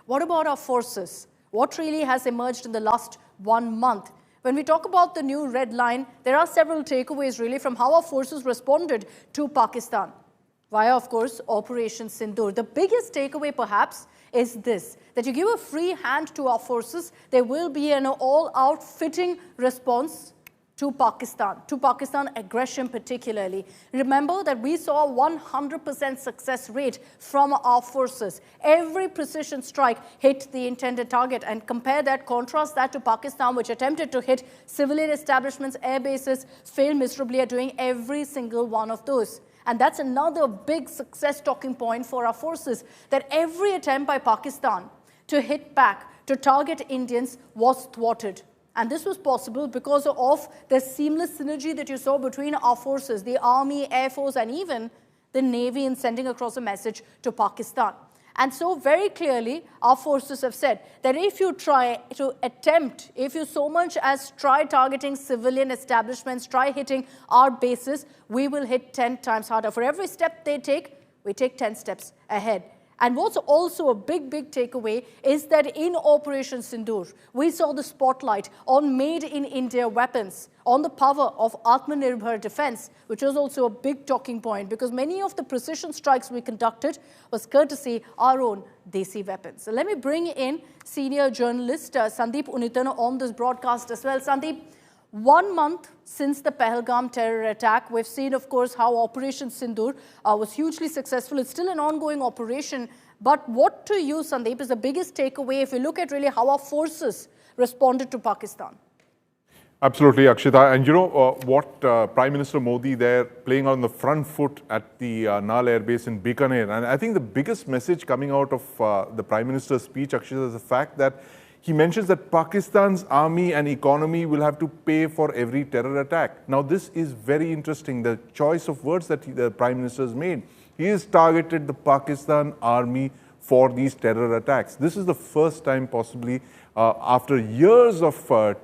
What about our forces? What really has emerged in the last 1 month? When we talk about the new red line, there are several takeaways really from how our forces responded to Pakistan via, of course, Operation Sindoor. The biggest takeaway perhaps is this, that you give a free hand to our forces, there will be an all-out fitting response to Pakistan aggression particularly. Remember that we saw a 100% success rate from our forces. Every precision strike hit the intended target, and contrast that to Pakistan, which attempted to hit civilian establishments, air bases, failed miserably at doing every single one of those. And that's another big success talking point for our forces, that every attempt by Pakistan to hit back, to target Indians was thwarted. And this was possible because of the seamless synergy that you saw between our forces, the Army, Air Force, and even the Navy in sending across a message to Pakistan. And so very clearly, our forces have said that if you so much as try targeting civilian establishments, try hitting our bases, we will hit 10 times harder. For every step they take, we take 10 steps ahead. And what's also a big takeaway is that in Operation Sindoor, we saw the spotlight on made-in-India weapons, on the power of Atmanirbhar defense, which was also a big talking point because many of the precision strikes we conducted was courtesy our own Desi weapons. So let me bring in senior journalist Sandeep Unithan on this broadcast as well. Sandeep, 1 month since the Pahalgam terror attack, we've seen, of course, how Operation Sindoor was hugely successful. It's still an ongoing operation. But what to you, Sandeep, is the biggest takeaway if you look at really how our forces responded to Pakistan? Absolutely, Akshita. And you know what Prime Minister Modi there playing on the front foot at the Nal Air Base in Bikaner. And I think the biggest message coming out of the Prime Minister's speech, Akshita, is the fact that he mentions that Pakistan's army and economy will have to pay for every terror attack. Now, this is very interesting, the choice of words that the Prime Minister has made. He has targeted the Pakistan army for these terror attacks. This is the first time possibly after years of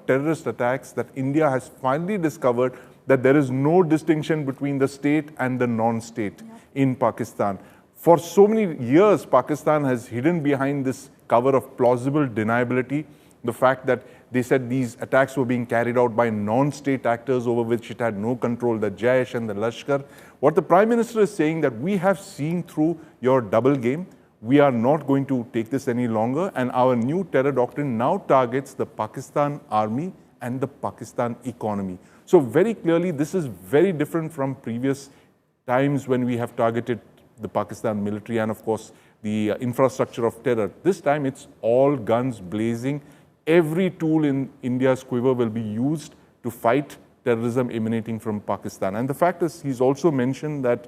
terrorist attacks that India has finally discovered that there is no distinction between the state and the non-state in Pakistan. For so many years, Pakistan has hidden behind this cover of plausible deniability, the fact that they said these attacks were being carried out by non-state actors over which it had no control, the Jaish and the Lashkar. What the Prime Minister is saying that we have seen through your double game, we are not going to take this any longer, and our new terror doctrine now targets the Pakistan army and the Pakistan economy. So very clearly, this is very different from previous times when we have targeted the Pakistan military and, of course, the infrastructure of terror. This time, it's all guns blazing. Every tool in India's quiver will be used to fight terrorism emanating from Pakistan. And the fact is, he's also mentioned that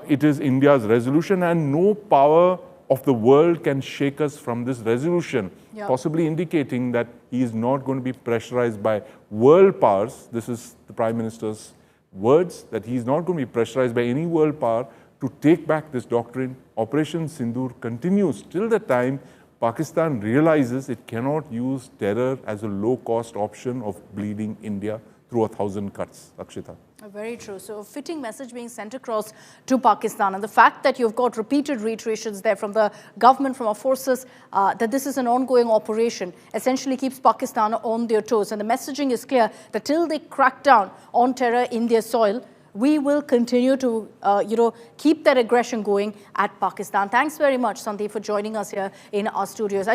it is India's resolution and no power of the world can shake us from this resolution, possibly indicating that he is not going to be pressurized by world powers. This is the Prime Minister's words, that he is not going to be pressurized by any world power to take back this doctrine. Operation Sindoor continues till the time Pakistan realizes it cannot use terror as a low-cost option of bleeding India through 1,000 cuts. Akshita. Very true. So a fitting message being sent across to Pakistan. And the fact that you've got repeated reiterations there from the government, from our forces, that this is an ongoing operation, essentially keeps Pakistan on their toes. And the messaging is clear that till they crack down on terror in their soil, we will continue to, keep that aggression going at Pakistan. Thanks very much, Sandeep, for joining us here in our studios.